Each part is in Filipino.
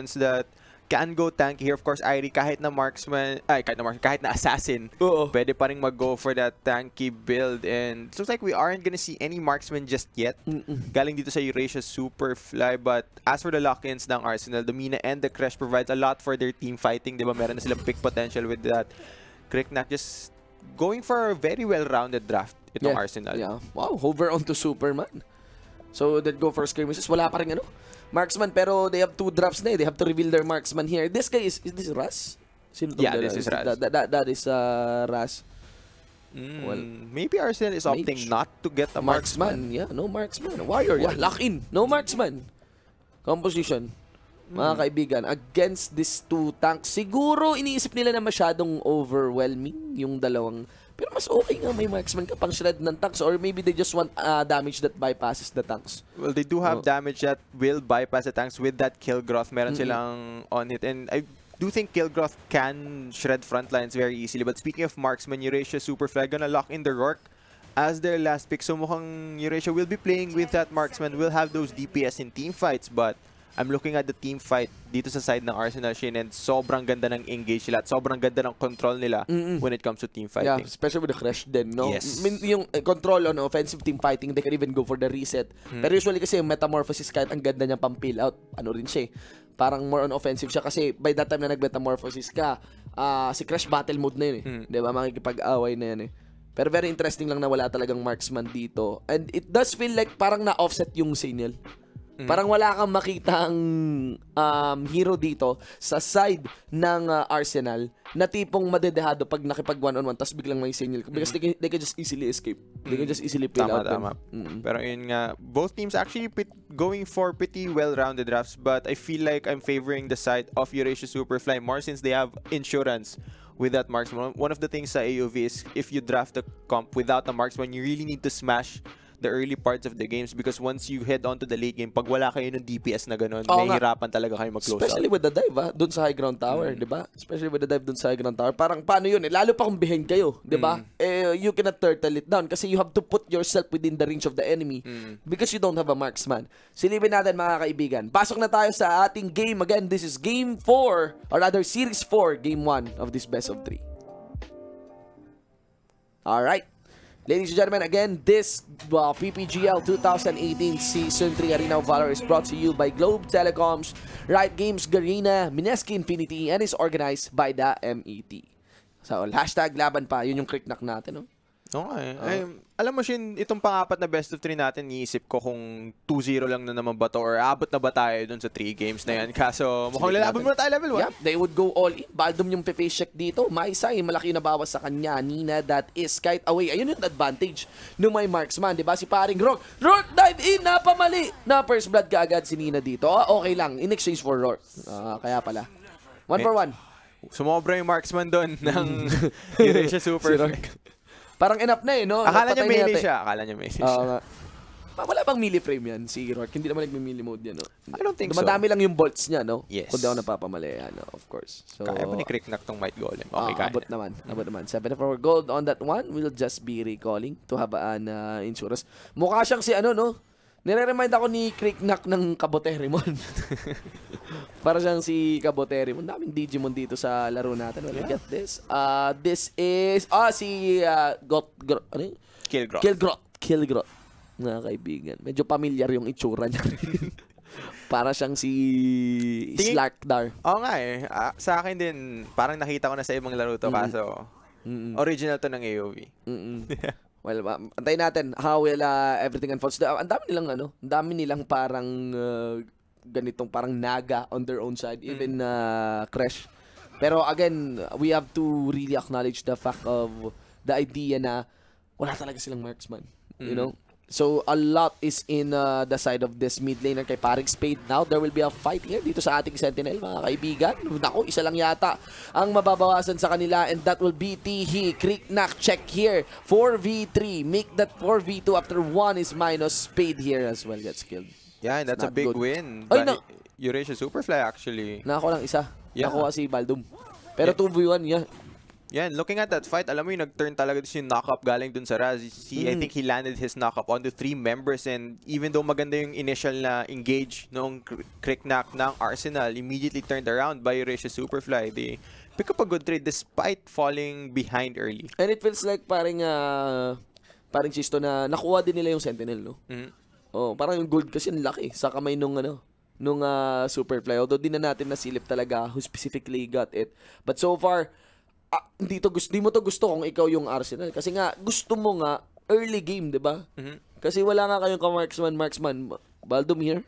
that can go tank here. Of course, Irie, kahit na marksman, kahit na assassin, pwede pa rin mag-go for that tanky build. And it looks like we aren't gonna see any marksman just yet. Galing dito sa Eurasia Superfly. But as for the lock-ins ng Arsenal, the Mina and the Crash provides a lot for their team fighting. Diba, meron na silang big potential with that. Kriknak just going for a very well-rounded draft itong Arsenal. Yeah. Wow, hover onto Superman. So, they'd go for skirmishes. Wala pa rin marksman, pero they have 2 drops na eh. They have to reveal their marksman here. This guy is this Ras? Yeah, this is Ras. That is Ras. Well, maybe Arsenal is opting not to get a marksman. Yeah, no marksman. Warrior, yeah, lock in. No marksman. Composition. Mga kaibigan, against these 2 tanks, siguro iniisip nila na masyadong overwhelming yung dalawang. Pero mas okay nga may marksman ka pang shred ng tanks, or maybe they just want damage that bypasses the tanks. Well, they do have damage that will bypass the tanks with that Kilgroth. Meron silang on it. And I do think Kilgroth can shred front lines very easily. But speaking of marksman, Eurasia Superfly gonna lock in the Rourke as their last pick. So mukhang Eurasia will be playing with that marksman. Will have those DPS in team fights, but I'm looking at the team fight dito sa side ng Arsenal, Shin, and sobrang ganda ng engage nila at sobrang ganda ng control nila when it comes to team fighting. Yeah, especially with the Crash din, no? Yes. Yung control on offensive team fighting, they can even go for the reset. Pero usually kasi yung Metamorphosis, kahit ang ganda niya pang peel out, rin siya parang more on offensive siya kasi by that time na nag-Metamorphosis ka, si Crash battle mode na yun Diba? Makikipag-away na yan Pero very interesting lang na wala talagang marksman dito. And it does feel like parang na-offset yung signal. Parang wala kang makitang hero dito sa side ng Arsenal na tipong madedehado pag nakipag one-on-one tapos biglang may signal. Because they can just easily escape. They can just easily peel out. Tama. Pero yun nga, both teams actually going for pretty well-rounded drafts, but I feel like I'm favoring the side of Eurasia Superfly more since they have insurance with that marksman. One of the things sa AOV is if you draft a comp without a marksman, you really need to smash the early parts of the games because once you head on to the late game, pag wala kayo ng DPS na ganun, mahihirapan talaga kayo mag-close out. Especially with the dive, dun sa high ground tower, di ba? Especially with the dive dun sa high ground tower. Parang paano yun Lalo pa kung behind kayo, di ba? You cannot turtle it down kasi you have to put yourself within the range of the enemy because you don't have a marksman. Silipin natin mga kaibigan. Pasok na tayo sa ating game. Again, this is game 4, or rather series 4, game 1 of this best of 3. Alright. Ladies and gentlemen, again, this PPGL 2018 Season 3 Arena of Valor is brought to you by Globe Telecoms, Riot Games, Garena, Mineski Infinity, and is organized by the MET. So, hashtag laban pa. Yun yung Kriknak natin, no? Okay. Alam mo, Shin, itong pang-apat na best of 3 natin, iisip ko kung 2-0 lang na naman ba to or abot na ba tayo dun sa 3 games na yan. Kaso, mukhang lalaban muna tayo level 1. Yeah, they would go all in. Baldom yung face check dito. Maisay, malaki na bawas sa kanya. Nina, that is kite away. Ayun yung advantage ng may marksman. Diba? Si paring Rourke. Rourke, dive in! Napamali! Na first blood ka agad si Nina dito. Okay lang. In exchange for Rourke. Kaya pala. 1 for 1. Sumobra yung marksman doon ng Eurasia Super. Parang enough na no? Akala niya melee siya. Wala bang melee frame yan, si Rourke? Hindi naman nagme-melee mode yan, no? I don't think so. Madami lang yung bolts niya, no? Yes. Kung di ako napapamali, of course. So, kaya pa ni Kriknak tong Might Golem. Okay, kaya. Abot naman. 7 for gold on that one. We'll just be recalling to have an insurance. Mukha siyang si no? Nire-remind ako ni Kriknak ng Kaboterimon. Para siyang si Kaboterimon. Daming Digimon dito sa laro natin. Well, get this. This is si Kilgroth. Mga kaibigan. Medyo familiar yung itsura niya. Para siyang si Slarkdar. Oo nga sa akin din, parang nakita ko na sa ibang laro to kaso original to ng AOV. Well, antayin natin how will everything unfolds. Ang dami nilang parang ganitong parang naga on their own side, even Crash. Pero again, we have to really acknowledge the fact of the idea na wala talaga silang marksman, you know? So, a lot is in the side of this mid laner kay paring Spade. Now, there will be a fight here dito sa ating Sentinel, mga kaibigan. Naku, isa lang yata ang mababawasan sa kanila, and that will be Tihi. Kriknak check here. 4v3. Make that 4v2 after 1 is minus. Spade here as well gets killed. Yeah, and that's a big win. By Eurasia Superfly, actually. Nako lang isa. Yeah. Nakuha si Baldum. Pero 2v1, yeah. Yeah, and looking at that fight, alam mo yung nag-turn talaga yung knock-up galing dun sa Raz. I think he landed his knock-up onto 3 members, and even though maganda yung initial na engage noong crick-knock ng Arsenal, immediately turned around by Eurasia Superfly. They pick up a good trade despite falling behind early. And it feels like parang Sisto na nakuha din nila yung Sentinel, no? Oh, parang yung gold kasi ang laki sa kamay nung Superfly. Although di na natin nasilip talaga who specifically got it. But so far, di mo to gusto kung ikaw yung Arsenal. Kasi nga, gusto mo nga early game, di ba? Kasi wala nga kayong ka-marksman. Baldom here.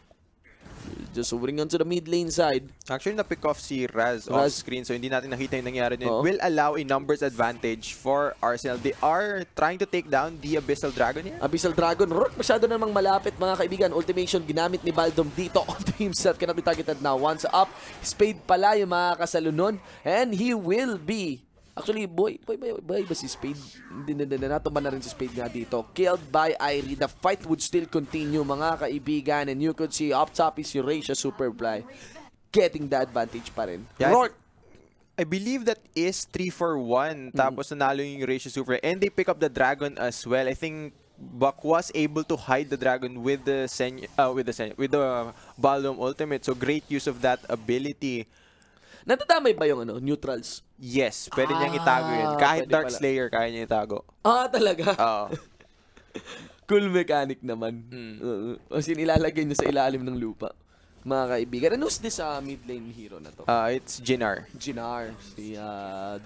Just hovering onto the mid lane side. Actually, na-pick off si Raz off screen, so hindi natin nakita yung nangyari din. Will allow a numbers advantage for Arsenal. They are trying to take down the Abyssal Dragon here. Abyssal Dragon. Rourke masyado namang malapit, mga kaibigan. Ultimation ginamit ni Baldom dito onto himself. Cannot be targeted now. Once up, Spade pala yung mga kasalunon. And he will be... Actually, boy ba si Spade? Hindi na natuman na rin si Spade nga dito. Killed by Irie. The fight would still continue, mga kaibigan. And you could see up top is Eurasia Superfly getting the advantage pa rin. Yeah, Rourke! I believe that is 3-for-1. Tapos nanalo yung Eurasia Superfly. And they pick up the Dragon as well. I think Buck was able to hide the Dragon with the Baldom ultimate. So great use of that ability. Natadamay ba yung neutrals? Yes, pwede niyang itago yun. Kahit Dark Slayer, kaya niya itago. Talaga? Oo. Cool mechanic naman. Kasi nilalagay niya sa ilalim ng lupa. Mga kaibigan. And who's this mid lane hero na to? It's Jinar. Jinar. Si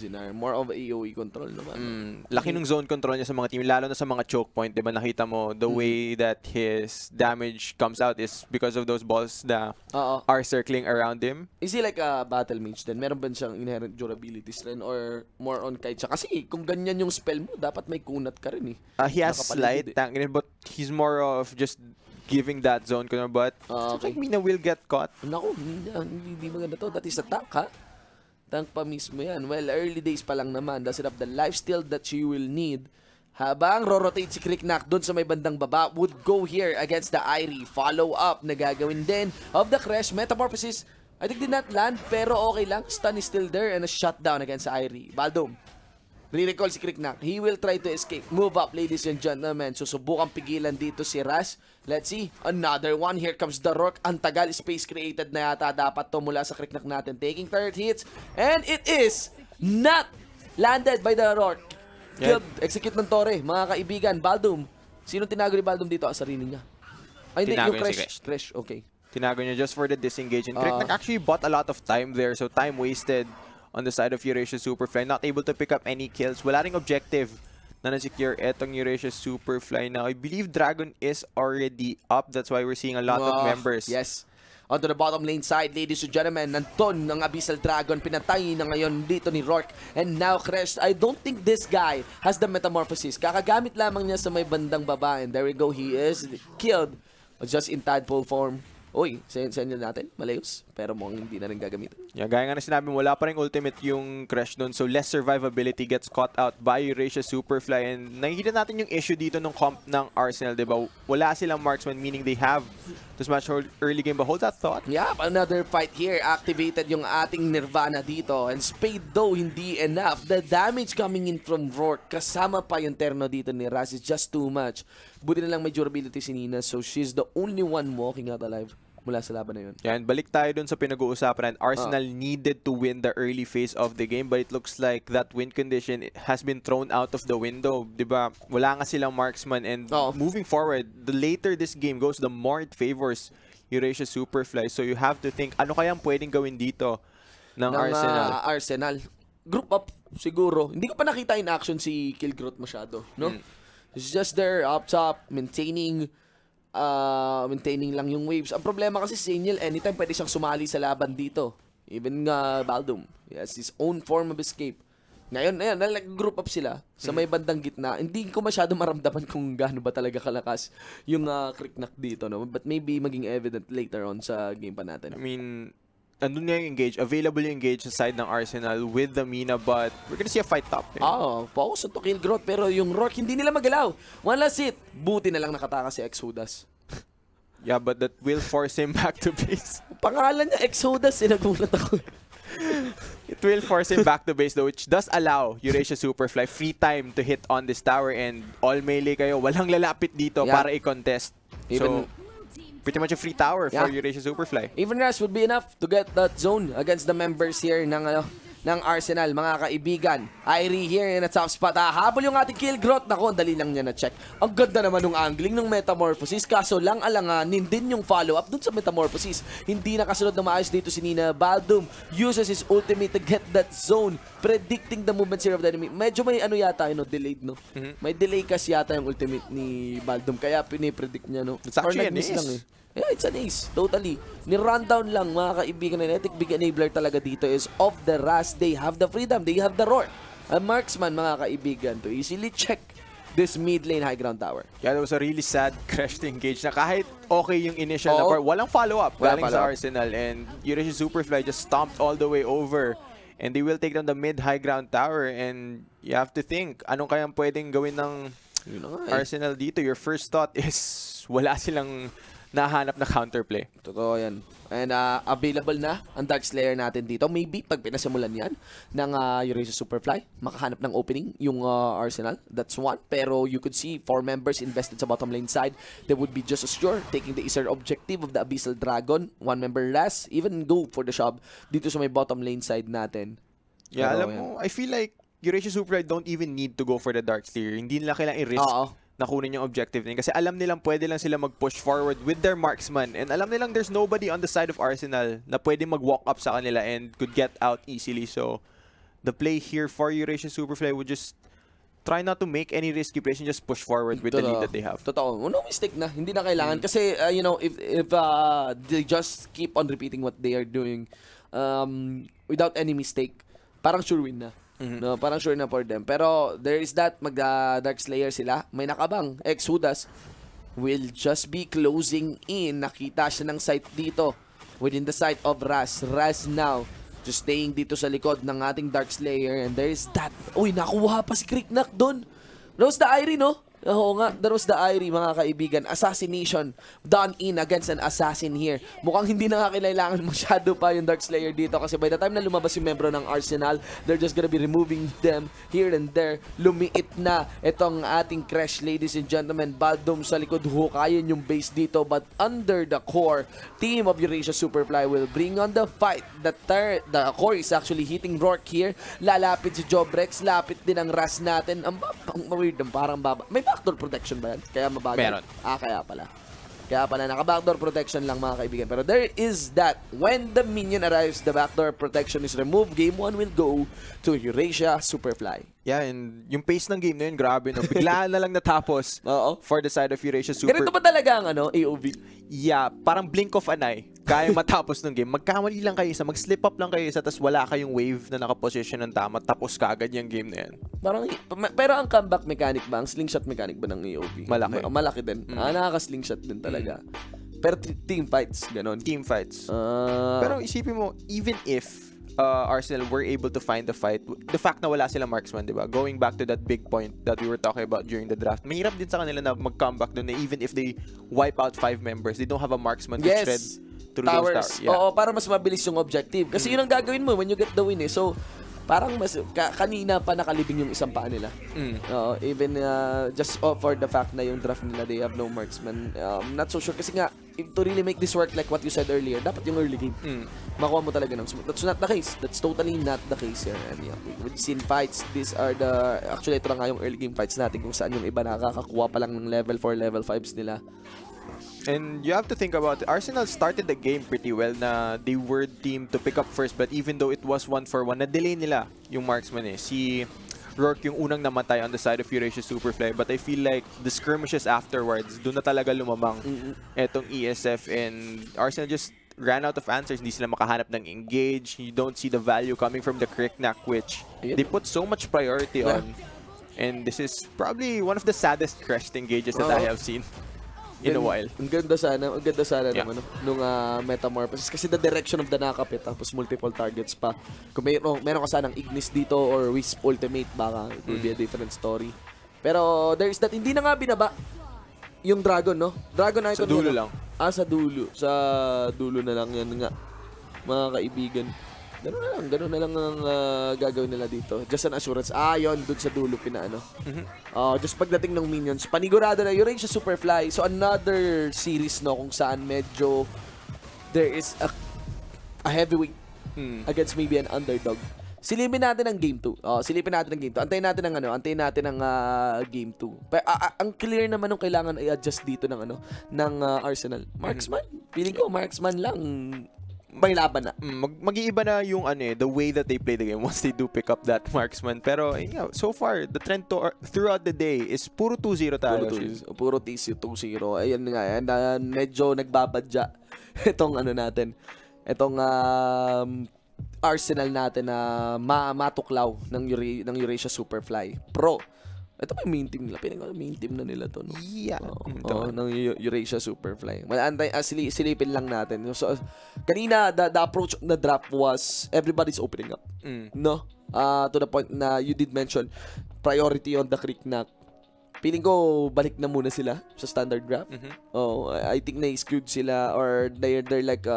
Jinar. More of AoE control naman. Laki ng zone control niya sa mga team, lalo na sa mga choke point. Diba nakita mo, the way that his damage comes out is because of those balls that are circling around him. Is he like a battle mage then? Meron ba siyang inherent durabilities rin? Or more on kahit siya? Kasi kung ganyan yung spell mo, dapat may kunat ka rin eh. He has slight tank, but he's more of just giving that zone ko na, but I think Mina will get caught. Naku, hindi maganda to. That is a tank, ha? Tank pa mismo yan. Well, early days pa lang naman. Does it have the lifesteal that she will need? Habang ro-rotate si Cricknack doon sa may bandang baba, would go here against the Irie. Follow up na gagawin din of the Crash. Metamorphosis, I think did not land, pero okay lang. Stun is still there and a shutdown against the Irie. Baldom. Re-recall si Cricknack. He will try to escape. Move up, ladies and gentlemen. Susubukang pigilan dito si Raz. Let's see. Another one. Here comes the Rourke. Ang tagal. Space created na yata dapat to mula sa Cricknack natin. Taking 30 hits. And it is not landed by the Rourke. Killed. Execute ng Torre. Mga kaibigan. Baldom. Sino tinago ni Baldom dito? Sarili niya. Ay, hindi. Yung Crash. Crash. Okay. Tinago niya just for the disengage. And Cricknack actually bought a lot of time there. So time wasted on the side of Eurasia Superfly. Not able to pick up any kills. Wala ring objective na na-secure etong Eurasia Superfly now. I believe Dragon is already up. That's why we're seeing a lot of members. Yes. Onto the bottom lane side, ladies and gentlemen, nanton ng Abyssal Dragon. Pinatay na ngayon dito ni Rourke. And now, Crash, I don't think this guy has the Metamorphosis. Kakagamit lamang niya sa may bandang baba. And there we go. He is killed just in tadpole form. Uy, send natin, malayos. Pero mukhang hindi na rin gagamitin. Yeah, gaya nga na sinabi mo, wala pa rin ultimate yung Crash doon. So less survivability gets caught out by Eurasia Superfly. And nakikita natin yung issue dito ng comp ng Arsenal, diba? Wala silang marksman, meaning they have to smash early game. But hold that thought. Yeah, another fight here. Activated yung ating Nirvana dito. And Spade though, hindi enough. The damage coming in from Rourke, kasama pa yung terno dito ni Raz, is just too much. Buti na lang may durability si Nina. So she's the only one walking out alive mula sa laban na yun. Yan, balik tayo dun sa pinag-uusapan. Arsenal needed to win the early phase of the game, but it looks like that win condition has been thrown out of the window. Diba? Wala nga silang marksman, and moving forward, the later this game goes, the more it favors Eurasia Superfly. So you have to think, ano kayang pwedeng gawin dito ng Arsenal? Group up, siguro. Hindi ko pa nakita in action si Kilgrot masyado, no? It's just there, up top, maintaining lang yung waves. Ang problema kasi si Saniel, anytime pwede siyang sumali sa laban dito. Even Baldom. He has his own form of escape. Ngayon, ayan, nag-group up sila sa may bandang gitna. Hindi ko masyado maramdaman kung gaano ba talaga kalakas yung Cricknack dito, no? But maybe maging evident later on sa game pa natin. I mean, andun nga yung engage. Available yung engage sa side ng Arsenal with the Mina, but we're gonna see a fight top. Focus on to kill Growth, pero yung Rourke, hindi nila magalaw. One last hit. Buti na lang nakatakas si Exodus. Yeah, but that will force him back to base. Pangalan niya, Exodus, nagulat ako. It will force him back to base though, which does allow Eurasia Superfly free time to hit on this tower, and all melee kayo. Walang lalapit dito para i-contest. So, pretty much a free tower for Eurasia Superfly. Even Rush would be enough to get that zone against the members here ng Arsenal, mga kaibigan. Irie here in a top spot. Habol yung ating kill growth. Naku, dali lang niya na-check. Ang ganda naman ng angling ng Metamorphosis. Kaso lang alanganin din yung follow-up dun sa Metamorphosis. Hindi nakasunod na maayos dito si Nina. Baldum uses his ultimate to get that zone, predicting the movements here of the enemy. Medyo may ano yata, delayed, no? May delay kasi yata yung ultimate ni Baldum. Kaya pinipredict niya, no? It's actually an ace. Lang, eh. Yeah, it's an ace. Totally. Ni-rundown lang, mga kaibigan. Electric big enabler talaga dito is of the Ras. They have the freedom. They have the roar. A marksman, mga kaibigan, to easily check this mid lane high ground tower. Yeah, that was a really sad crash to engage na kahit okay yung initial na part, walang follow-up galing sa Arsenal, and Eurasia Superfly just stomped all the way over, and they will take down the mid high ground tower, and you have to think, anong kayang pwedeng gawin ng Arsenal dito? Your first thought is wala silang nahanap na counterplay. Totoo yan. And available na ang Dark Slayer natin dito. Maybe pag pinasimulan yan ng Eurasia Superfly, makahanap ng opening yung Arsenal. That's one. Pero you could see 4 members invested sa bottom lane side. They would be just as sure taking the easier objective of the Abyssal Dragon. 1 member less. Even go for the shove dito sa may bottom lane side natin. Yeah, pero, alam mo, I feel like Eurasia Superfly don't even need to go for the Dark Slayer. Hindi nila kailangan i-risk na kunin yung objective nila. Kasi alam nilang pwede lang sila mag-push forward with their marksman. And alam nilang there's nobody on the side of Arsenal na pwede mag-walk up sa kanila and could get out easily. So, the play here for Eurasia Superfly would just try not to make any risky plays and just push forward with the lead that they have. Totoo. No mistake na. Hindi na kailangan. Kasi, you know, if they just keep on repeating what they are doing without any mistake, parang sure win na. No, parang sure na for them. Pero there is that Dark Slayer sila. May nakabang. Exodus will just be closing in. Nakita siya ng site dito within the site of Ras. Ras now just staying dito sa likod ng ating Dark Slayer. And there is that. Uy, nakuha pa si Cricknack doon. That was the Irie, no? Oo nga, that was the Irie, mga kaibigan. Assassination done in against an assassin here. Mukhang hindi na kailangan masyado pa yung Dark Slayer dito kasi by the time na lumabas yung membro ng Arsenal, they're just gonna be removing them here and there. Lumiit na itong ating Crash, ladies and gentlemen. Baldum sa likod, hukayin yung base dito, but under the core, team of Eurasia Superfly will bring on the fight. The core is actually hitting Rourke here. Lalapit si Jobrex, lapit din ang Ras natin. Ang weird, parang baba. May backdoor protection ba yan? Kaya mabagal? Meron. Kaya pala. Kaya pala, naka-backdoor protection lang, mga kaibigan. Pero there is that. When the minion arrives, the backdoor protection is removed. Game 1 will go to Eurasia Superfly. Yeah, and yung pace ng game na yun, grabe, no? Bigla na lang natapos for the side of Eurasia Super. Ganito ba talaga ang AOV? Yeah, parang blink of an eye. Kaya matapos ng game. Magkamali lang kayo isa, mag-slip up lang kayo isa, tapos wala kayong wave na nakaposition ng tama, tapos kagad yung game na yan. Parang, pero ang comeback mechanic ba, ang slingshot mechanic ba ng AOV? Malaki. Malaki din. Nakaka-slingshot din talaga. Pero team fights, ganon. Team fights. Pero isipin mo, even if Arsenal were able to find the fight, the fact na wala silang marksman, di ba? Going back to that big point that we were talking about during the draft, mahirap din sa kanila na mag-comeback doon na even if they wipe out 5 members, they don't have a marksman to shred through those towers. Yeah. Oo, para mas mabilis yung objective. Kasi yun ang gagawin mo when you get the win eh. So, parang mas kanina pa nakalibing yung isang paa nila. Even just for the fact na yung draft nila, they have no marksman. Not so sure. Kasi nga, to really make this work like what you said earlier, dapat yung early game. Makuha mo talaga ng smooth. That's not the case. That's totally not the case here. And yeah, we've seen fights. These are the... Actually, ito na nga yung early game fights natin kung saan yung iba nakakakuha pa lang ng level 4, level 5s nila. And you have to think about it. Arsenal started the game pretty well na they were team to pick up first, but even though it was 1-for-1, na-delay nila yung marksman eh. Si Rourke yung unang namatay on the side of Eurasia Superfly, but I feel like the skirmishes afterwards, doon na talaga lumamang etong ESF, and Arsenal just ran out of answers. Hindi sila makahanap ng engage. You don't see the value coming from the Cricknack, which they put so much priority on. And this is probably one of the saddest crashed engages that I have seen in a while. Ang ganda sana naman nung Metamorphosis kasi the direction of the nakapit tapos multiple targets pa. Kung meron ka sanang Ignis dito or Wisp ultimate baka it will be a different story. Pero there is that, hindi na nga binaba yung Dragon, no? Dragon icon sa dulo lang. Sa dulo. Sa dulo na lang yan nga, mga kaibigan. Ganun na lang ang gagawin nila dito. Just an assurance. Yun, dun sa dulo pinaano. Just pagdating ng minions, panigurado na yung range sa Superfly. So another series no kung saan medyo there is a heavyweight against maybe an underdog. Silipin natin ang game 2. Antayin natin ang game 2. Pero ang clear naman nung kailangan i-adjust dito ng Arsenal. Marksman. Feeling ko marksman lang may laban na. Mag-iiba na yung the way that they play the game once they do pick up that marksman. Pero so far, the trend throughout the day is puro 2-0 tayo. Puro 2-0. Ayan nga. And, medyo nagbabadya itong itong Arsenal natin na matuklaw ng Eurasia Superfly Pro. Ito pa yung main team nila. Main team na nila to, no? Yeah. Ng Eurasia Superfly. Silipin lang natin. So, kanina, the approach of the draft was everybody's opening up. No? To the point na you did mention priority on the Cricknack. Feeling ko, balik na muna sila sa standard draft. I think na-skewed sila or they're like,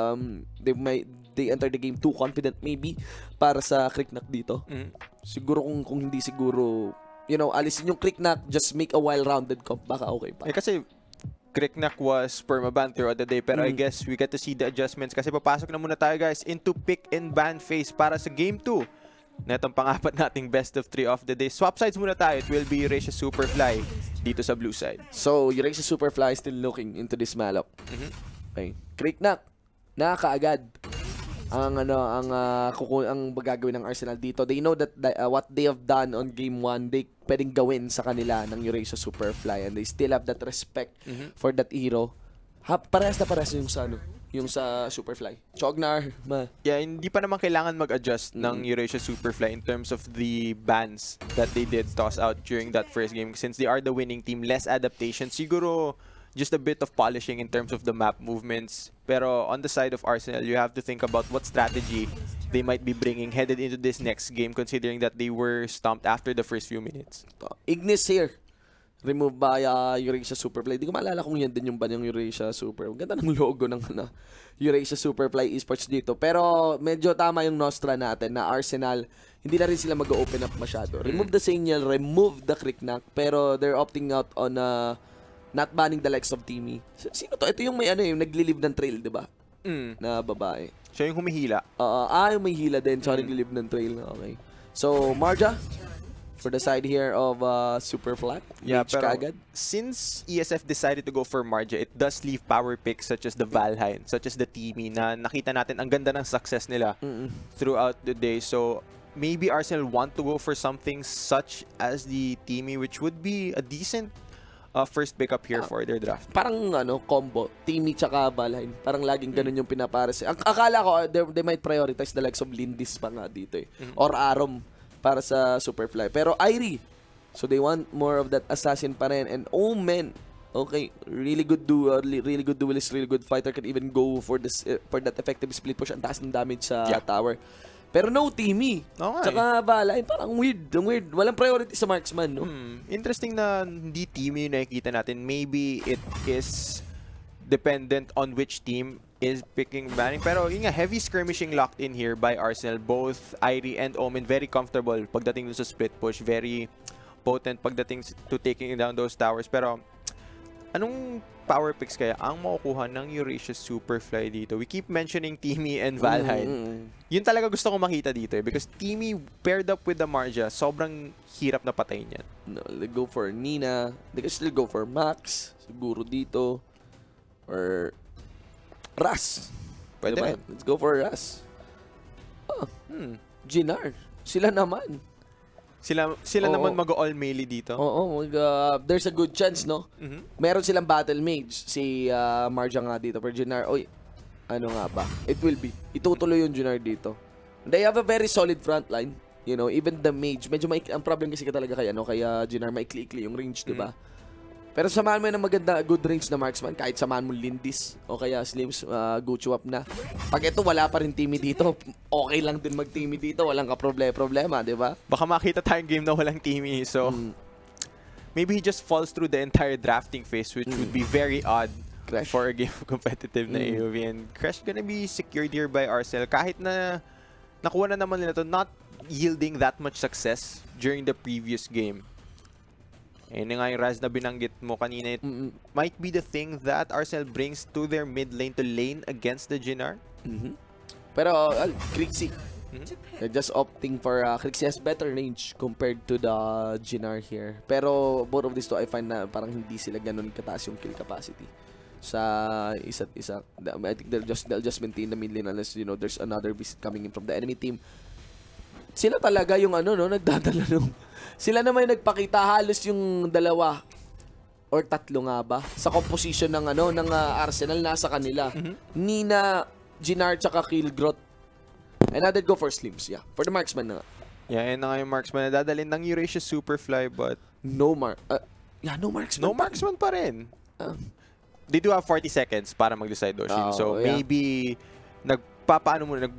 they enter the game too confident maybe para sa Cricknack dito. Siguro kung hindi siguro, alisin yung Cricknack, just make a well-rounded comp, baka okay pa. Kasi Cricknack was permaban throughout the day, pero I guess we get to see the adjustments kasi papasok na muna tayo guys into pick and ban phase para sa game 2 na itong pang-apat nating best of 3 of the day. Swap sides muna tayo. It will be Eurasia Superfly dito sa blue side. So, Eurasia Superfly still looking into this Malok. Okay. Cricknack, nakakaagad ang gagawin ng Arsenal dito. They know that what they have done on game 1, they pwedeng gawin sa kanila ng Eurasia Superfly, and they still have that respect for that hero. Parehas na parehas yung sa Superfly. Chognar, yeah, hindi pa naman kailangan mag-adjust ng Eurasia Superfly in terms of the bans that they did toss out during that first game. Since they are the winning team, less adaptation. Siguro just a bit of polishing in terms of the map movements. Pero on the side of Arsenal, you have to think about what strategy they might be bringing headed into this next game, considering that they were stomped after the first few minutes. Ignis here. Remove by Eurasia Superfly. Di ko maalala kung yan din yung banyang Eurasia Super. Ganda ng logo ng Eurasia Superfly eSports dito. Pero medyo tama yung nostra natin na Arsenal, hindi na rin sila mag-open up masyado. Remove the signal, remove the Cricknack, pero they're opting out on not banning the likes of Timmy. Sino to? Ito yung may yung naglilive ng trail, di ba? Na babae. Siya yung humihila. Yung may hila din. So, naglilive ng trail. Okay. So, Marja, for the side here of Superfly. Yeah, pero since ESF decided to go for Marja, it does leave power picks such as the Valheim, such as the Timmy, na nakita natin ang ganda ng success nila throughout the day. So, maybe Arsenal want to go for something such as the Timmy, which would be a decent first pickup here for their draft. Parang combo, Timmy tsaka Valheim. Parang laging ganun yung pinapares. Akala ko they might prioritize the likes of Lindis pa nga dito or Arom para sa Superfly. Pero Irie, so they want more of that assassin pa rin. And Omen, okay, really good duelist, really good fighter, can even go for that effective split push. Ang taas ng damage sa tower. Pero no Timmy. Tsaka Valheim, parang weird. Walang priority sa marksman, no? Interesting na hindi Timmy yung nakikita natin. Maybe it is dependent on which team is picking banning. Pero yun nga, heavy skirmishing locked in here by Arsenal. Both Irie and Omen very comfortable pagdating sa split push. Very potent pagdating to taking down those towers. Pero anong power picks kaya ang makukuha ng Eurasia Superfly dito? We keep mentioning Timmy and Valheim. Yun talaga gusto ko makita dito because Timmy paired up with the Marja, sobrang hirap na patayin yan. No, they go for Nina. They can still go for Max. Siguro dito. Or Ras. Pwede diba? Let's go for Ras. Ginar. Sila naman. Sila naman mag-all melee dito. There's a good chance, no? Meron silang battle mage. Si Marja nga dito. Per Ginar, ano nga ba? It will be. Itutuloy yung Ginar dito. They have a very solid front line. Even the mage. Medyo ang problem kasi talaga kay Ginar, maikli-ikli yung range, diba? Pero samahan mo ng maganda, good range na marksman. Kahit samahan mo Lindis o kaya Slims, Guchuap na. Pag ito, wala pa rin Timmy dito, okay lang din mag-Timmy dito. Walang ka-problema, di ba? Baka makita tayong game na walang Timmy. So, maybe he just falls through the entire drafting phase, which would be very odd for a game of competitive na AOV. And Crash gonna be secured here by Arcel. Kahit na nakuha na naman nila to, not yielding that much success during the previous game. Ayun nga yung Raz na binanggit mo kanina. It might be the thing that Arsenal brings to their mid lane to lane against the Jinnar. Pero, Krixie. They're just opting for Krixie has better range compared to the Jinnar here. Pero both of these two, I find na parang hindi sila ganun kataas yung kill capacity sa isa't isa. I think they'll just maintain the mid lane unless, you know, there's another beast coming in from the enemy team. Sila talaga yung nagdadala nung... Sila naman yung nagpakita halos yung dalawa or tatlo nga ba sa composition ng Arsenal nasa kanila. Nina, Jinnar, tsaka Killgroth. And now they'd go for Slims, yeah. For the marksman na nga. Yeah, yun na nga yung marksman na dadalhin ng Eurasia Superfly, but... No marksman. No marksman pa rin. They do have 40 seconds para mag-decide, Oshin. So, maybe, nagpapaano muna,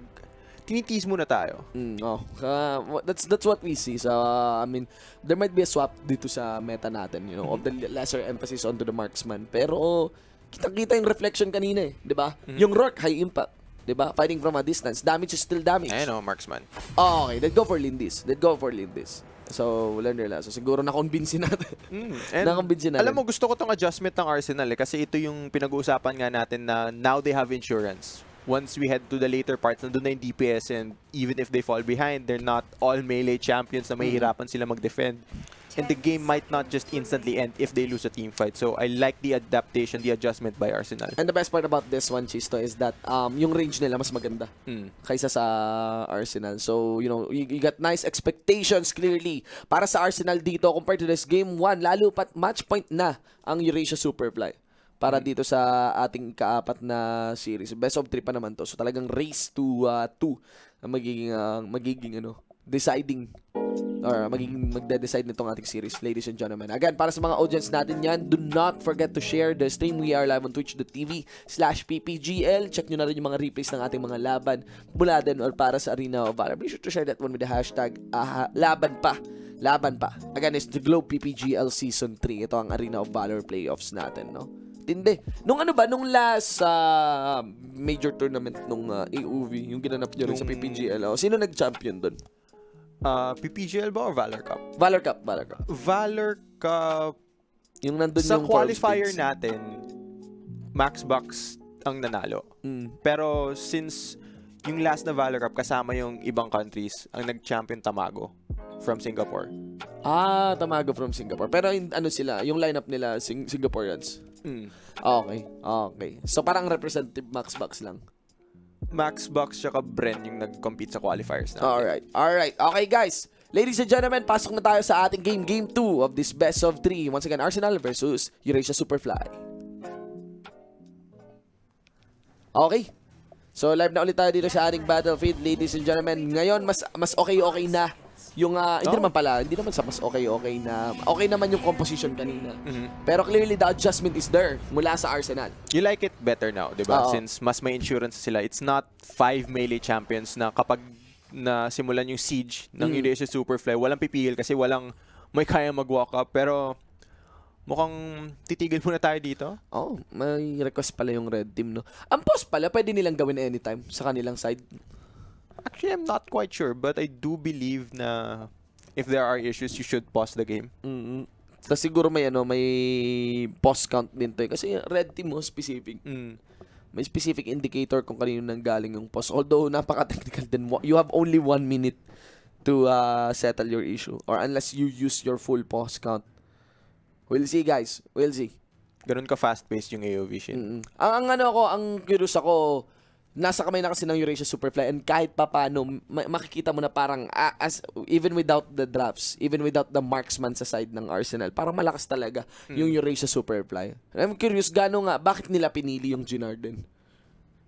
tinitiis muna tayo. That's what we see. So, I mean, there might be a swap dito sa meta natin, you know, of the lesser emphasis onto the marksman. Pero, kitang-kita yung reflection kanina eh, di ba? Yung Rourke, high impact. Diba? Fighting from a distance. Damage is still damage. I know, marksman. Okay, they'd go for Lindis. So, wala nila. So, siguro na-convince natin. Na-convince natin. Alam mo, gusto ko tong adjustment ng Arsenal kasi ito yung pinag-uusapan nga natin na now they have insurance. Once we head to the later parts, nandun na yung DPS, and even if they fall behind, they're not all melee champions na mahihirapan sila mag-defend. And the game might not just instantly end if they lose a team fight. So I like the adaptation, the adjustment by Arsenal. And the best part about this one, Chisto, is that yung range nila mas maganda kaysa sa Arsenal. So, you know, you got nice expectations clearly para sa Arsenal dito compared to this game 1. Lalo pat match point na ang Eurasia Superfly para dito sa ating ikaapat na series. Best of 3 pa naman to. So talagang race to 2 ang magiging deciding or magde-decide nitong ating series, ladies and gentlemen. Again, para sa mga audience natin yan, do not forget to share the stream. We are live on twitch.tv/PPGL. Check nyo na rin yung mga replays ng ating mga laban mula din or para sa Arena of Valor. Be sure to share that one with the hashtag laban pa. Again, it's the Globe PPGL Season 3. Ito ang Arena of Valor playoffs natin, no? Tindi. Nung last major tournament nung AOV, yung ginanap nyo rin sa PPGL, sino nag-champion doon? PPGL ba or Valor Cup? Valor Cup. Valor Cup. Yung nandun sa yung qualifier natin, Maxbox ang nanalo. Pero since yung last na Valor Cup, kasama yung ibang countries, ang nag-champion Tamago from Singapore. Tamago from Singapore. Pero sila, yung lineup nila, Singaporeans. Okay. So parang representative Maxbox lang. Maxbox tsaka Bren yung nag-compete sa qualifiers natin. Alright. Okay, guys. Ladies and gentlemen, pasok na tayo sa ating game 2 of this best of 3. Once again, Arsenal versus Eurasia Superfly. Okay. So, live na ulit tayo dito sa ating battlefield, ladies and gentlemen. Ngayon, mas okay na yung hindi naman sa mas okay na okay naman yung composition kanina. Pero clearly the adjustment is there mula sa Arsenal. You like it better now, 'di ba? Since mas may insurance sila. It's not 5 melee champions na kapag na simulan yung siege ng Eurasia Superfly, walang pipigil kasi walang may kaya mag-walk up, pero mukhang titigil muna tayo dito. May request pala yung red team, no. Ang pause pala pwede nilang gawin anytime sa kanilang side. Actually, I'm not quite sure, but I do believe na if there are issues, you should pause the game. Tapos siguro may pause count din to. Kasi red team mo, specific. May specific indicator kung kanino nang galing yung pause. Although, napaka-technical din. You have only 1 minute to settle your issue. Or unless you use your full pause count. We'll see, guys. We'll see. Ganun ka fast-paced yung AOV shit. Ang curious ako, nasa kamay na kasi ng Eurasia Superfly, and kahit pa paano, makikita mo na parang, even without the drafts, even without the marksman sa side ng Arsenal, parang malakas talaga yung Eurasia Superfly. I'm curious, bakit nila pinili yung Jinnar din?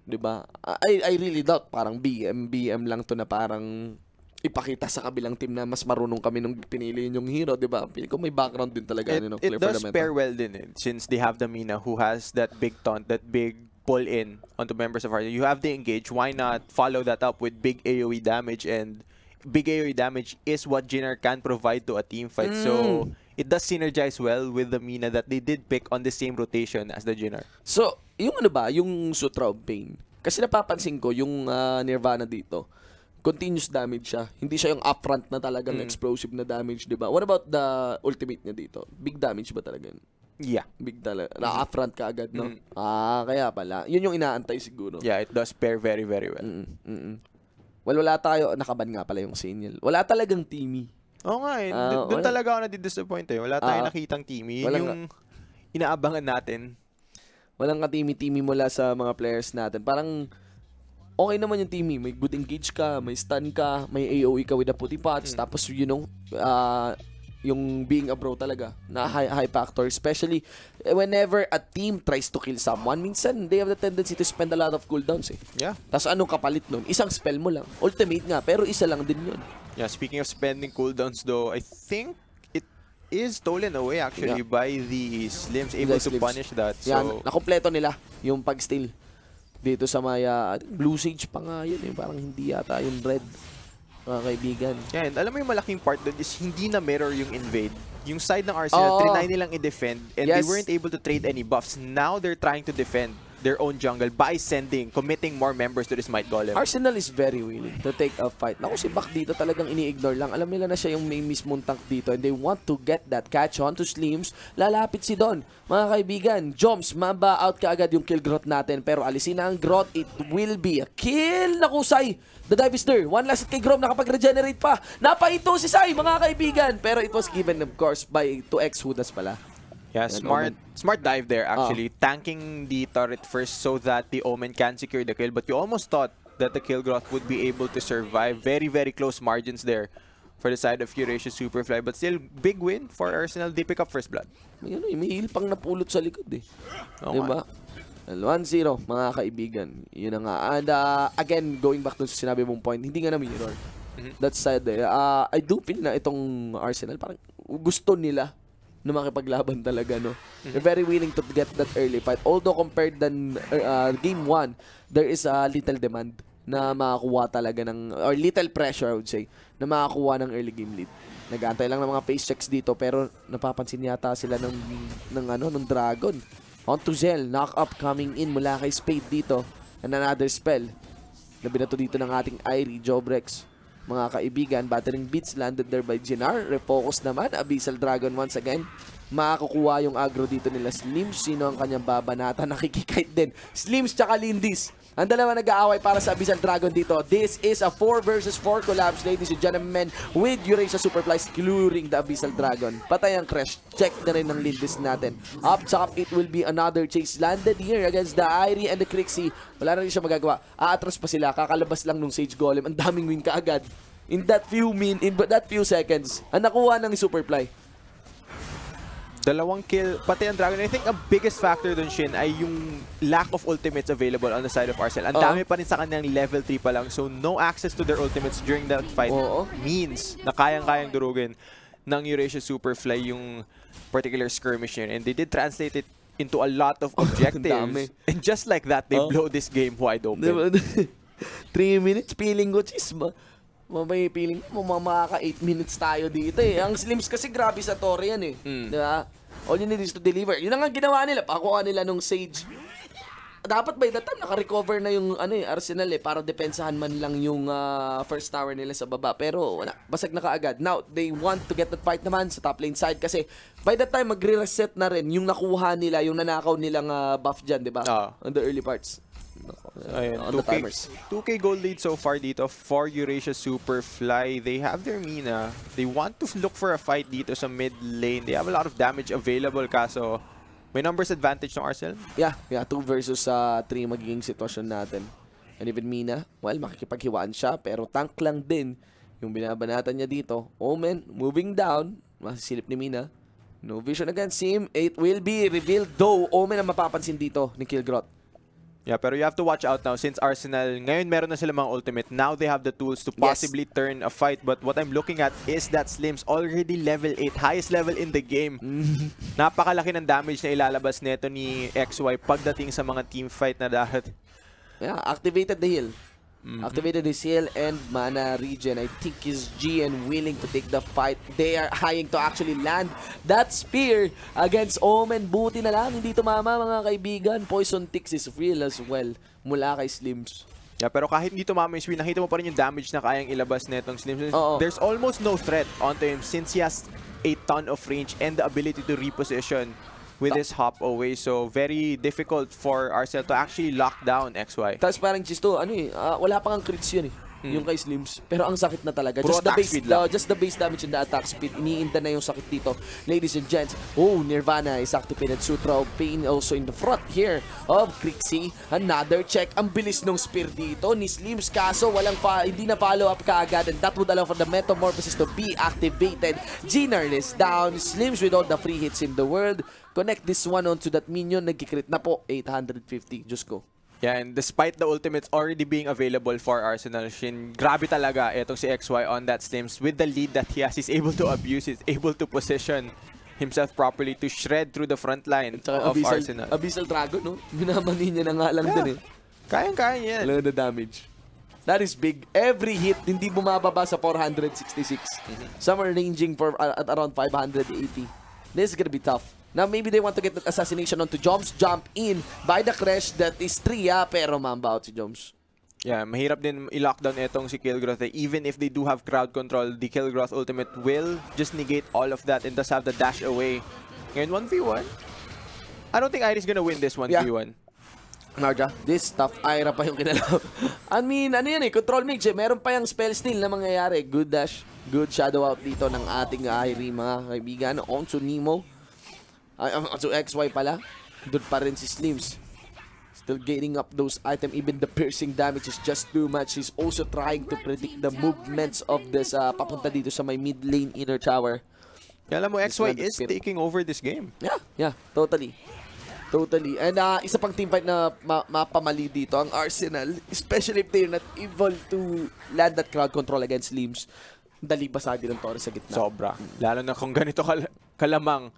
Diba? I really doubt, parang BM lang to na parang ipakita sa kabilang team na mas marunong kami nung pinili yung hero, diba? Pili ko may background din talaga. It does pair well din since they have the Mina who has that big taunt, that big pull in onto members of Arsenal. You have the engage. Why not follow that up with big AoE damage? And big AoE damage is what Jinnar can provide to a team fight. So it does synergize well with the Mina that they did pick on the same rotation as the Jinnar. So, yung yung Sutra of Pain. Kasi napapansin ko yung Nirvana dito. continuous damage siya. Hindi siya yung upfront na talagang explosive na damage, di ba? What about the ultimate niya dito? Big damage ba talaga yun? Yeah. Big talaga. Na-upfront ka agad, no? Kaya pala. Yun yung inaantay siguro. Yeah, it does pair very, very well. Well, wala tayo. Nakaban nga pala yung Senial. Wala talagang teamy. Oo nga eh. Doon talaga ako nadidisappoint eh. Wala tayong nakitang teamy. Yun yung inaabangan natin. Walang ka-teamy-teamy mula sa mga players natin. Parang okay naman yung teamy. May good engage ka, may stun ka, may AoE ka with the putty pots. Tapos, you know, yung being a bro talaga na high factor. Especially whenever a team tries to kill someone, minsan they have the tendency to spend a lot of cooldowns eh. Yeah. Tapos anong kapalit nun? Isang spell mo lang. Ultimate nga, pero isa lang din yun. Yeah, speaking of spending cooldowns though, I think it is stolen away actually by the Slims, able to punish that. So, yan, nakompleto nila yung pag-steal. Dito sa Maya, Blue Sage pa nga yun eh. Parang hindi yata yung red, mga kaibigan. Yeah, and alam mo yung malaking part doon is hindi na mirror yung invade. Yung side ng Arsenal, trinay nilang i-defend and they weren't able to trade any buffs. Now they're trying to defend their own jungle by committing more members to this Might Golem. Arsenal is very willing to take a fight. Naku, si Bak dito talagang ini-ignore lang. Alam nila na siya yung may mismong tank dito and they want to get that catch on to Slims. Lalapit si Don. Mga kaibigan, Joms, mamba out ka agad yung kill growth natin. Pero alisin na ang growth, it will be a kill. Naku, Sai, the dive is there. One last kay Grom, nakapag-regenerate pa. Napaito si Sai, mga kaibigan. Pero it was given, of course, by 2x Hudas pala. Yeah, smart dive there actually. Tanking the turret first so that the Omen can secure the kill. But you almost thought that the kill growth would be able to survive. Very, very close margins there for the side of Eurasia Superfly. But still, big win for Arsenal. They pick up first blood. May heal pang napulot sa likod eh. Diba? 1-0, mga kaibigan. Yun na nga. And again, going back to sa sinabi mong point, hindi nga na mirror. That's sad eh. I do feel na itong Arsenal, parang gusto nila na makipaglaban talaga, no? They're very willing to get that early fight. Although compared than game 1, there is a little demand na makakuha talaga ng, or little pressure I would say, na makakuha ng early game lead. Nag-aantay lang ng mga pace checks dito pero napapansin yata sila ng Dragon. On to Zell, knock up coming in mula kay Spade dito. And another spell. Nabinato dito ng ating Irie, Jobrex. Mga kaibigan, battering beats landed there by Jinar. Refocus naman, Abyssal Dragon once again. Makakukuha yung aggro dito nila Slims. Sino ang kanyang babanata? Nakikikite din. Slims tsaka Lindis. Ang dalawa nag-aaway para sa Abyssal Dragon dito. This is a 4 versus 4 collapse, ladies and gentlemen, with Eurasia Superflies cluring the Abyssal Dragon. Patay ang Crash. Check na rin ng Lindis natin. Up top, it will be another chase landed here against the Irie and the Crixie. Wala na rin siya magagawa. Aatras pa sila. Kakalabas lang nung Sage Golem. Ang daming win kaagad. In that few seconds, ang nakuha ng Superfly. Dalawang kill, pati ang Dragon. I think ang biggest factor dun, Shin, ay yung lack of ultimates available on the side of Arsenal. Ang dami pa rin sa kanyang level 3 pa lang. So, no access to their ultimates during that fight means na kayang-kayang durugin ng Eurasia Superfly yung particular skirmish yun. And they did translate it into a lot of objectives. And just like that, they blow this game wide open. 3 minutes, feeling ko, chisma. May feeling mo, makaka 8 minutes tayo dito eh. Ang Slims kasi grabe sa Torre yan eh. Diba? All you need is to deliver. Yun ang ginawa nila. Pakuha nila nung Sage. Dapat by that time, naka-recover na yung Arsenal eh. Para depensahan man lang yung first tower nila sa baba. Pero wala, basag na kaagad. Now, they want to get that fight naman sa top lane side. Kasi by that time, magre-reset na rin yung nakuha nila, yung nanakaw nilang buff dyan, diba? On the early parts. Ayun, 2K gold lead so far dito for Eurasia Superfly. They have their Mina. They want to look for a fight dito sa mid lane. They have a lot of damage available kaso may numbers advantage ng Arsenal. Yeah, 2 versus 3 magiging sitwasyon natin. And even Mina, well, makikipaghiwaan siya pero tank lang din yung binabanatan niya dito. Omen moving down. Masisilip ni Mina. No vision against him. It will be revealed though. Omen ang mapapansin dito ni Killgrot. Yeah, pero you have to watch out now since Arsenal, ngayon meron na sila mga ultimate. Now they have the tools to possibly turn a fight. But what I'm looking at is that Slims already level 8, highest level in the game. Napakalaki ng damage na ilalabas nito ni XY pagdating sa mga team fight na dapat. Yeah, activated the heal. Activated his heal and mana regen. I think he's G and willing to take the fight. They are eyeing to actually land that spear against Omen. Buti na lang, hindi tumama mga kaibigan. Poison Ticks is real as well mula kay Slims. Yeah, pero kahit hindi tumama yung speed, nakita mo pa rin yung damage na kayang ilabas netong Slims. Oo. There's almost no threat onto him since he has a ton of range and the ability to reposition with his hop away. So, very difficult for Arsenal to actually lock down XY. Tapos parang Chisto, wala pang ang crits yun eh. Yung kay Slims. Pero ang sakit na talaga. Puro attack speed lang. Just the base damage and the attack speed. Iniinda na yung sakit dito. Ladies and gents. Oh, Nirvana is activated. Sutra of Pain also in the front here of Crixie. Another check. Ang bilis ng spear dito ni Slims. Kaso hindi na follow up kaagad. And that would allow for the Metamorphosis to be activated. Gnar is down. Slims with all the free hits in the world. Connect this one onto that minion. Nagkikrit na po. 850. Just go. Yeah, and despite the ultimates already being available for Arsenal, Shin, grabe talaga itong si XY on that Slims. With the lead that he has, he's able to abuse it, able to position himself properly to shred through the front line of Arsenal. Abyssal Dragon, no? Minamani niya na nga lang din eh. Kayang-kaya yan. Alam na damage. That is big. Every hit, hindi bumababa sa 466. Some are ranging for at around 580. This is gonna be tough. Now, maybe they want to get that assassination onto Joms. Jump in by the Crash. That is 3, pero mamba out si Joms. Yeah, mahirap din i-lockdown itong si Kilgroth. Even if they do have crowd control, the Kilgroth ultimate will just negate all of that and thus have the dash away. Ngayon, 1v1. I don't think Iris gonna win this 1v1. Marja, this tough Ira pa yung kinalaw. I mean, control mage meron pa yung spell steal na mangyayari. Good dash, good shadow out dito ng ating Irie, mga kaibigan. On to Nemo. So XY pala, doon pa rin si Slims. Still gaining up those items. Even the piercing damage is just too much. He's also trying to predict the movements of this papunta dito sa may mid lane inner tower. Alam mo, XY is taking over this game. Yeah, totally. And isa pang teamfight na mapamali dito ang Arsenal, especially if they're not able to land that crowd control against Slims. Dali basagi ng Torres sa gitna. Sobra. Lalo na kung ganito kalamang.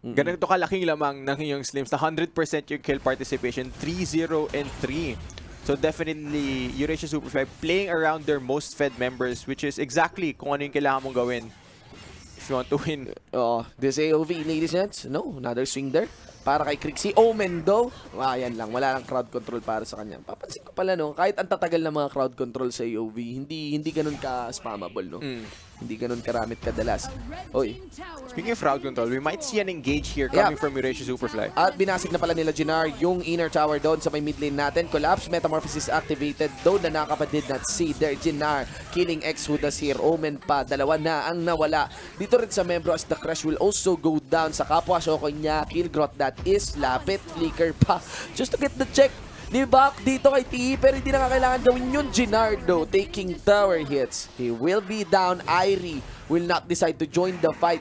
Ganito kalaking lamang ng yung Slims na 100% yung kill participation, 3-0 and 3. So definitely, Eurasia Superfly playing around their most fed members, which is exactly kung ano yung kailangan mong gawin if you want to win. This AOV, ladies and gents. No, another swing there. Para kay Crixie. Omen though. Yan lang. Wala lang crowd control para sa kanya. Papansin ko pala, no, kahit ang tatagal ng mga crowd control sa AOV, hindi ganun ka-spammable, no? Hindi ganun karamit kadalas. Oy. Speaking of crowd control, we might see an engage here coming from Eurasia Superfly. At binasig na pala nila Gnar yung inner tower doon sa may mid lane natin. Collapse, Metamorphosis activated. Though the Nakapa did not see their Gnar killing X who does here. Omen pa. Dalawa na ang nawala. Dito rin sa membro as the Crash will also go down sa kapwa Shoko niya. Kilgroth that is lapit. Flicker pa. Just to get the check. Di ba? Dito kay TE, pero hindi na kailangan gawin yun. Gennardo taking tower hits. He will be down. Irie will not decide to join the fight.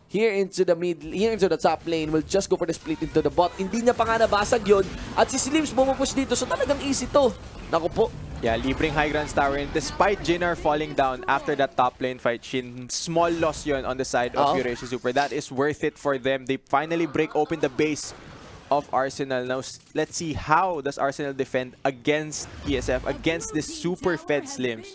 Here into the top lane, will just go for the split into the bot. Hindi niya pa nga nabasag yun. At si Slims bumupush dito, so talagang easy to. Naku po. Yeah, libreng high ground tower. And despite Gnar falling down after that top lane fight, small loss yun on the side of Eurasia Super. That is worth it for them. They finally break open the base of Arsenal. Now, let's see how does Arsenal defend against ESF, against this super fed Slims.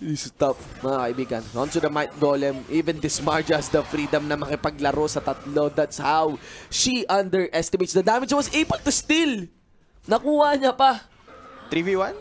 This is tough, mga kaibigan. Onto the Might Golem. Even this Marja has the freedom na makipaglaro sa tatlo. That's how she underestimates the damage. She was able to steal. Nakuha niya pa. 3v1?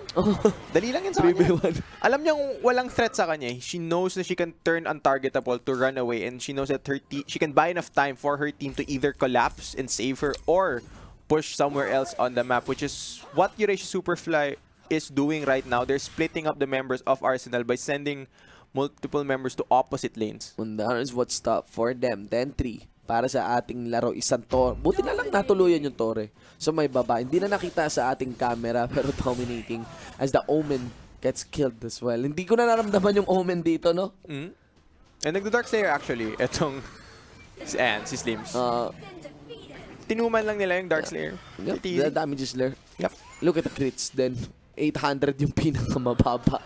Dali lang yun sa kanya. 3v1. Alam niyang walang threat sa kanya. She knows that she can turn untargetable to run away, and she knows that she can buy enough time for her team to either collapse and save her or push somewhere else on the map, which is what Eurasia Superfly is doing right now. They're splitting up the members of Arsenal by sending multiple members to opposite lanes. And that is what's top for them. 10-3. Para sa ating laro, isang Torre. Buti na lang natuluyan yung Torre. So may baba. Hindi na nakita sa ating camera pero dominating as the Omen gets killed as well. Hindi ko na naramdaman yung Omen dito, no? And nagdo-Dark Slayer actually. Etong si Slims. Tinuman lang nila yung Dark Slayer. Yep, the damage is there. Yep. Look at the crits then. 800 yung pinakamababa.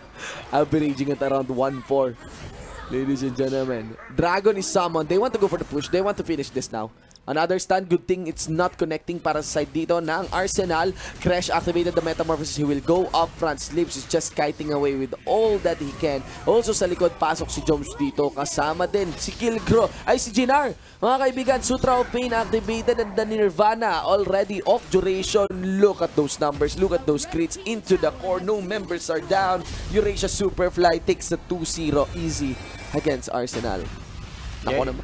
Averaging at around 1-4. Ladies and gentlemen, Dragon is summoned. They want to go for the push. They want to finish this now. Another stun. Good thing it's not connecting para sa side dito ng Arsenal. Crash activated the Metamorphosis. He will go up front. Slips is just kiting away with all that he can. Also sa likod, pasok si Jones dito. Kasama din si Kilgro. Ay, si Jinar. Mga kaibigan, Sutra of Pain activated and the Nirvana already off duration. Look at those numbers. Look at those crits into the core. No members are down. Eurasia Superfly takes the 2-0 easy against Arsenal. Nako naman.